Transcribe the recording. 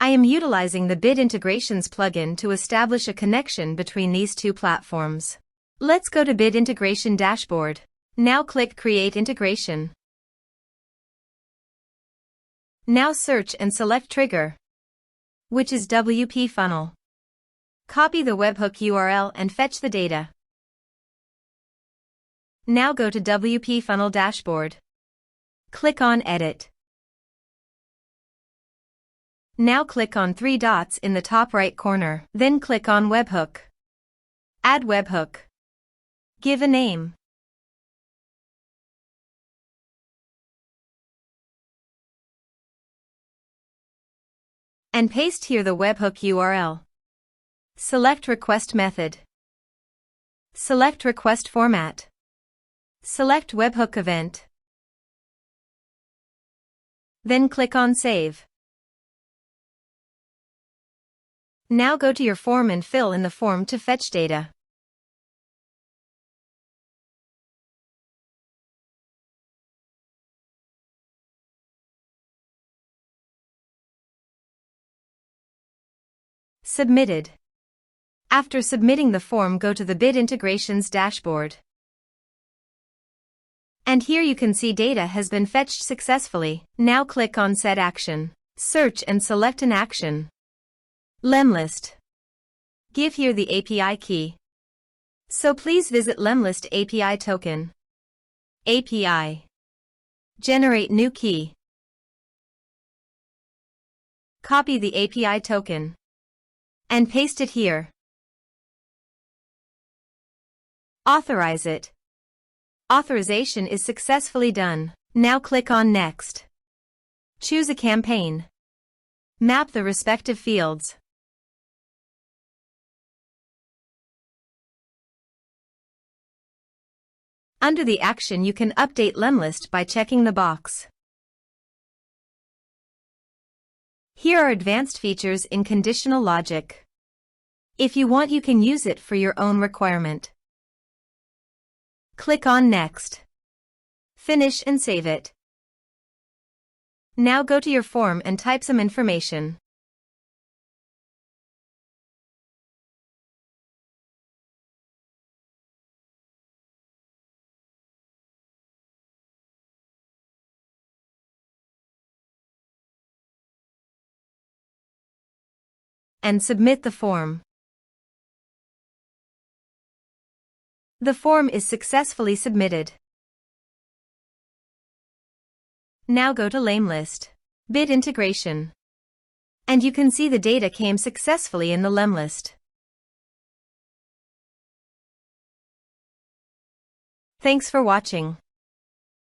I am utilizing the Bit Integrations plugin to establish a connection between these two platforms. Let's go to Bit Integration Dashboard. Now click Create Integration. Now search and select Trigger, which is WPFunnel. Copy the webhook URL and fetch the data. Now go to WPFunnel Dashboard. Click on Edit. Now click on 3 dots in the top right corner. Then click on Webhook. Add webhook. Give a name. And paste here the webhook URL. Select Request Method. Select Request Format. Select Webhook Event. Then click on Save. Now go to your form and fill in the form to fetch data. Submitted. After submitting the form, go to the Bit Integrations dashboard. And here you can see data has been fetched successfully. Now click on Set Action. Search and select an action. Lemlist. Give here the API key. So please visit Lemlist API token. API. Generate new key. Copy the API token and paste it here. Authorize it. Authorization is successfully done. Now click on Next. Choose a campaign. Map the respective fields. Under the action, you can update Lemlist by checking the box. Here are advanced features in conditional logic. If you want, you can use it for your own requirement. Click on Next. Finish and save it. Now go to your form and type some information. And submit the form. The form is successfully submitted. Now go to Lemlist. Bit Integration. And you can see the data came successfully in the Lemlist. Thanks for watching.